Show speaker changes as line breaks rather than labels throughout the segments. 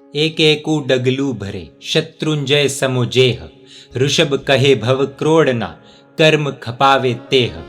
एक एकू डगलू भरे शत्रुंजय समुजेह। ऋषभ कहे भव क्रोड़ना कर्म खपावे तेह।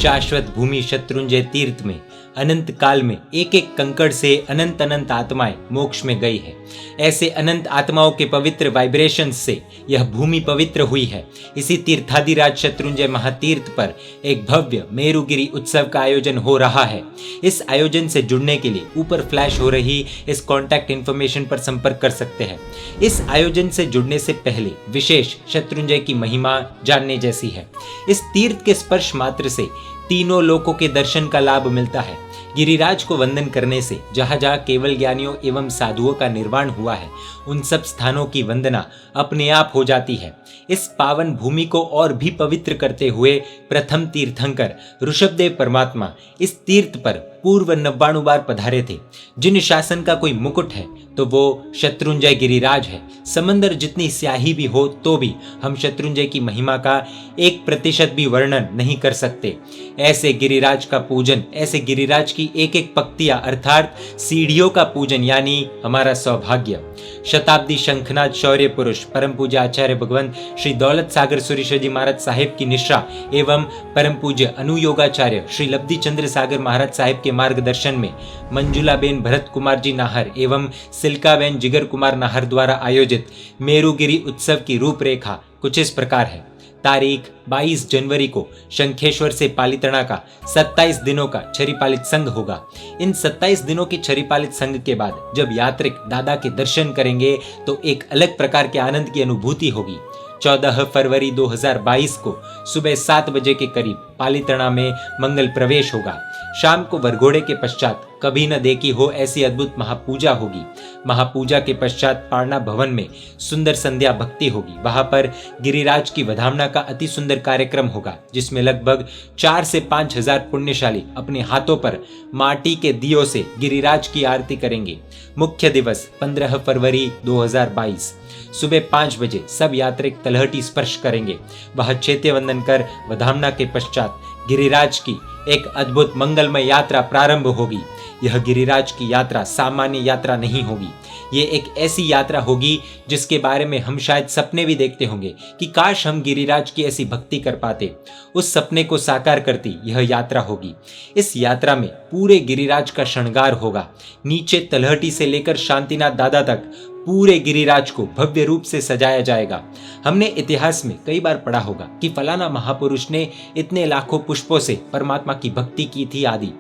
शाश्वत भूमि शत्रुंजय तीर्थ में अनंत काल में एक एक कंकड़ से अनंत अनंत आत्माएं मोक्ष में गई है। ऐसे अनंत आत्माओं के पवित्र वाइब्रेशंस से यह भूमि पवित्र हुई है। इसी तीर्थाधिराज शत्रुंजय महातीर्थ पर एक भव्य मेरुगिरी उत्सव का आयोजन हो रहा है। इस आयोजन से जुड़ने के लिए ऊपर फ्लैश हो रही इस कॉन्टैक्ट इंफॉर्मेशन पर संपर्क कर सकते हैं। इस आयोजन से जुड़ने से पहले विशेष शत्रुंजय की महिमा जानने जैसी है। इस तीर्थ के स्पर्श मात्र से तीनों लोकों के दर्शन का लाभ मिलता है। गिरिराज को वंदन करने से जहाँ जहाँ केवल ज्ञानियों एवं साधुओं का निर्वाण हुआ है, उन सब स्थानों की वंदना अपने आप हो जाती है। इस पावन भूमि को और भी पवित्र करते हुए प्रथम तीर्थंकर ऋषभदेव परमात्मा इस तीर्थ पर पूर्व 99 बार पधारे थे। जिन शासन का कोई मुकुट है तो वो शत्रुंजय गिरिराज है। समंदर जितनी स्याही भी हो तो भी हम शत्रुंजय की महिमा का 1% भी वर्णन नहीं कर सकते। ऐसे गिरिराज का पूजन, ऐसे गिरिराज की एक एक पक्तियां अर्थात सीढ़ियों का पूजन यानी हमारा सौभाग्य। शताब्दी शंखनाद शौर्य पुरुष परम पूज्य आचार्य भगवंत श्री दौलत सागर सुरेश्वर जी महाराज साहिब की निष्ठा एवं परम पूज्य अनुयोगाचार्य श्री लब्धि चंद्र सागर महाराज साहिब के मार्गदर्शन में मंजुलाबेन भरत कुमार जी नाहर एवं सिल्काबेन जिगर कुमार नाहर द्वारा आयोजित मेरुगिरी उत्सव की रूपरेखा कुछ इस प्रकार है। तारीख 22 जनवरी को शंखेश्वर से पालिताना का 27 दिनों का छरीपालित संघ होगा। इन 27 दिनों के छरीपालित संघ के बाद जब यात्रिक दादा के दर्शन करेंगे तो एक अलग प्रकार के आनंद की अनुभूति होगी। 14 फरवरी 2022 को सुबह 7 बजे के करीब पालिताना में मंगल प्रवेश होगा। शाम को वरघोड़े के पश्चात कभी न देखी हो ऐसी अद्भुत महापूजा होगी। महापूजा के पश्चात पारना भवन में सुंदर संध्या भक्ति होगी। वहां पर गिरिराज की वधामना का अति सुंदर कार्यक्रम होगा, जिसमें लगभग 4 से 5 हजार पुण्यशाली अपने हाथों पर माटी के दियों से गिरिराज की आरती करेंगे। मुख्य दिवस 15 फरवरी 2022 सुबह 5 बजे सब यात्रिक तलहटी स्पर्श करेंगे। वह चैत्य वंदन कर वधामना के पश्चात गिरिराज की एक अद्भुत मंगलमय यात्रा प्रारंभ होगी। यह गिरिराज की यात्रा सामान्य यात्रा नहीं होगी। ये एक ऐसी यात्रा होगी जिसके बारे में हम शायद सपने भी देखते होंगे कि काश हम गिरिराज की ऐसी भक्ति कर पाते। उस सपने को साकार करती यह यात्रा होगी। इस यात्रा में पूरे गिरिराज का श्रृंगार होगा। नीचे तलहटी से लेकर शांतिनाथ दादा तक पूरे गिरिराज को भव्य रूप से सजाया जाएगा। हमने इतिहास में कई बार पढ़ा होगा कि फलाना महापुरुष ने इतने लाखों पुष्पों से परमात्मा की भक्ति की थी आदि।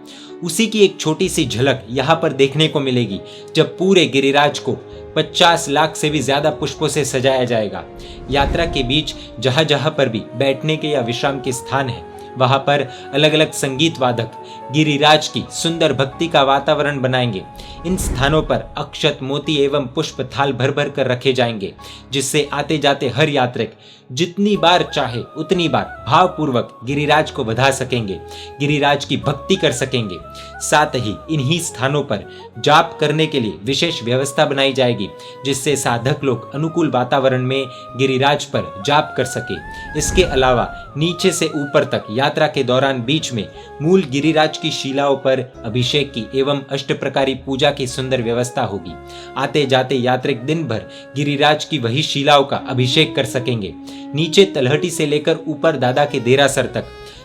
उसी की एक छोटी सी झलक यहाँ पर देखने को मिलेगी जब पूरे गिरिराज को 50 लाख से भी ज्यादा पुष्पों से सजाया जाएगा। यात्रा के बीच जहां जहां पर भी बैठने के या विश्राम के स्थान है, वहां पर अलग अलग संगीत वादक गिरिराज की सुंदर भक्ति का वातावरण बनाएंगे। इन स्थानों पर अक्षत मोती एवं पुष्प थाल भर भर कर रखे जाएंगे, जिससे आते जाते हर यात्रिक जितनी बार चाहे उतनी बार भावपूर्वक गिरिराज को बधा सकेंगे, गिरिराज की भक्ति कर सकेंगे। साथ ही इन्हीं स्थानों पर जाप करने के लिए विशेष व्यवस्था बनाई जाएगी, जिससे साधक लोग अनुकूल वातावरण में गिरिराज पर जाप कर सके। इसके अलावा नीचे से ऊपर तक यात्रा के दौरान बीच में मूल गिरिराज की शिलाओं पर अभिषेक की एवं अष्ट प्रकारी पूजा की सुंदर व्यवस्था होगी। आते जाते यात्रिक दिन भर गिरिराज की वही शिलाओं का अभिषेक कर सकेंगे। नीचे तलहटी से लेकर ऊपर दादा के देरासर तक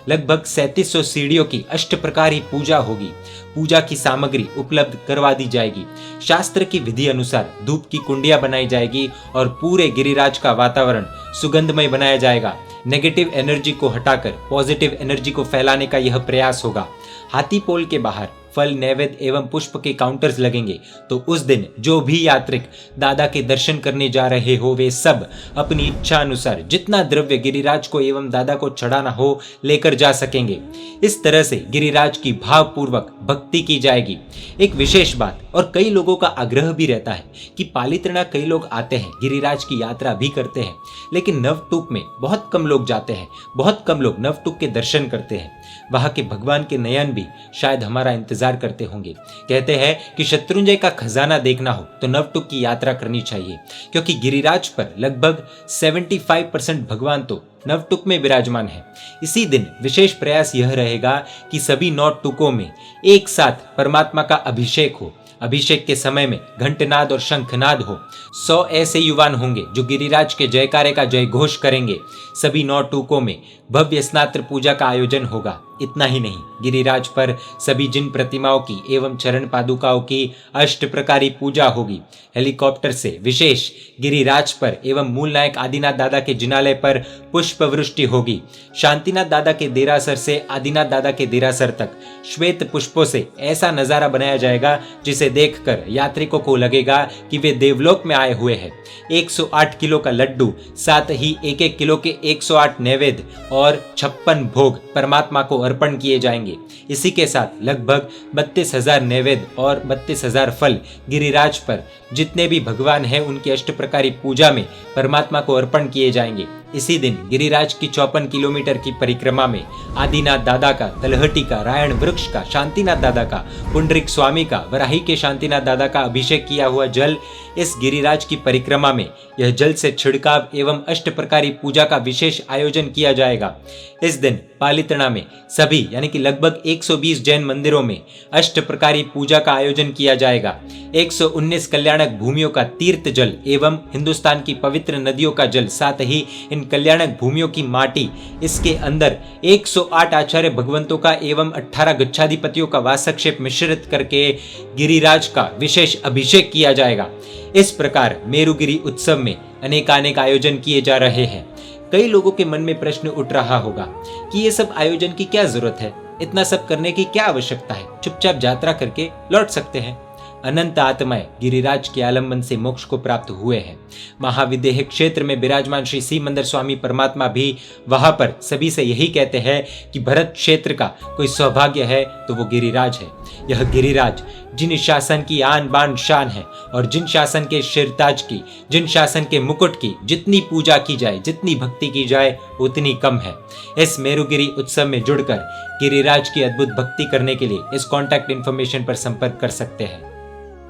लगभग 3700 सीढ़ियों की अष्ट प्रकारी पूजा होगी। पूजा की सामग्री उपलब्ध करवा दी जाएगी। शास्त्र की विधि अनुसार धूप की कुंडियां बनाई जाएगी और पूरे गिरिराज का वातावरण सुगंधमय बनाया जाएगा। नेगेटिव एनर्जी को हटाकर पॉजिटिव एनर्जी को फैलाने का यह प्रयास होगा। हाथी पोल के बाहर फल नैवेद्य एवं पुष्प के काउंटर्स लगेंगे, तो उस दिन जो भी यात्रिक दादा के दर्शन करने जा रहे हो वे सब अपनी इच्छा अनुसार जितना द्रव्य गिरिराज को एवं दादा को चढ़ाना हो लेकर जा सकेंगे। इस तरह से गिरिराज की भावपूर्वक भक्ति की जाएगी। एक विशेष बात और कई लोगों का आग्रह भी रहता है कि पालिताना कई लोग आते हैं, गिरिराज की यात्रा भी करते हैं, लेकिन नवटुक में बहुत कम लोग जाते हैं, बहुत कम लोग नवटुक के दर्शन करते हैं। वहां के भगवान के नयन भी शायद हमारा इंतजार करते होंगे। कहते हैं कि शत्रुंजय का खजाना देखना हो तो नवटुक की यात्रा करनी चाहिए, क्योंकि गिरिराज पर लगभग 75% भगवान तो नवटुक में विराजमान है। इसी दिन विशेष प्रयास यह रहेगा कि सभी 9 टुकों में एक साथ परमात्मा का अभिषेक हो। अभिषेक के समय में घंटनाद और शंखनाद हो। 100 ऐसे युवान होंगे जो गिरिराज के जयकारे का जय घोष करेंगे। सभी 9 टूकों में भव्य स्नात्र पूजा का आयोजन होगा। इतना ही नहीं, गिरिराज पर सभी जिन प्रतिमाओं की एवं चरण पादुकाओं की अष्ट प्रकारी पूजा होगी। हेलीकॉप्टर से विशेष गिरिराज पर एवं मूल नायक आदिनाथ दादा के जिनालय पर पुष्प वृष्टि होगी। शांतिनाथ दादा के देरासर से आदिनाथ दादा के देरासर तक श्वेत पुष्पों से ऐसा नजारा बनाया जाएगा जिसे देखकर यात्रिकों को लगेगा कि वे देवलोक में आए हुए हैं। 108 किलो का लड्डू, साथ ही 1-1 किलो के 108 नैवेद्य और 56 भोग परमात्मा को अर्पण किए जाएंगे। इसी के साथ लगभग 32,000 नैवेद्य और 32,000 फल गिरिराज पर जितने भी भगवान हैं उनकी अष्ट प्रकारी पूजा में परमात्मा को अर्पण किए जाएंगे। इसी दिन गिरिराज की 54 किलोमीटर की परिक्रमा में आदिनाथ दादा का, तलहटी का, रायण वृक्ष का, शांतिनाथ दादा का, पुंडरिक स्वामी का, वराही के शांतिनाथ दादा का अभिषेक किया हुआ जल इस गिरिराज की परिक्रमा में यह जल से छिड़काव एवं अष्ट प्रकारी पूजा का विशेष आयोजन किया जाएगा। इस दिन पालितना में सभी यानी कि लगभग 120 जैन मंदिरों में अष्ट प्रकारी पूजा का आयोजन किया जाएगा। 119 कल्याणक भूमियों का तीर्थ जल एवं हिंदुस्तान की पवित्र नदियों का जल, साथ ही इन कल्याणक भूमियों की माटी, इसके अंदर 108 आचार्य भगवंतों का एवं 18 गच्छाधिपतियों का वासक्षेप मिश्रित करके गिरिराज का विशेष अभिषेक किया जाएगा। इस प्रकार मेरुगिरी उत्सव में अनेकानेक आयोजन किए जा रहे हैं। कई लोगों के मन में प्रश्न उठ रहा होगा कि ये सब आयोजन की क्या जरूरत है, इतना सब करने की क्या आवश्यकता है, चुपचाप यात्रा करके लौट सकते हैं। अनंत आत्माएं गिरिराज के आलम्बन से मोक्ष को प्राप्त हुए हैं। महाविदेह क्षेत्र में विराजमान श्री सीमंदर स्वामी परमात्मा भी वहां पर सभी से यही कहते हैं कि भरत क्षेत्र का कोई सौभाग्य है तो वो गिरिराज है। यह गिरिराज जिन शासन की आन बान शान है और जिन शासन के शिरताज की, जिन शासन के मुकुट की जितनी पूजा की जाए, जितनी भक्ति की जाए उतनी कम है। इस मेरुगिरी उत्सव में जुड़कर गिरिराज की अद्भुत भक्ति करने के लिए इस कॉन्टैक्ट इन्फॉर्मेशन पर संपर्क कर सकते हैं।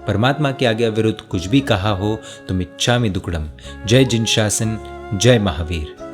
परमात्मा के आज्ञा विरुद्ध कुछ भी कहा हो तो मिच्छामि दुक्कडम। जय जिन शासन, जय महावीर।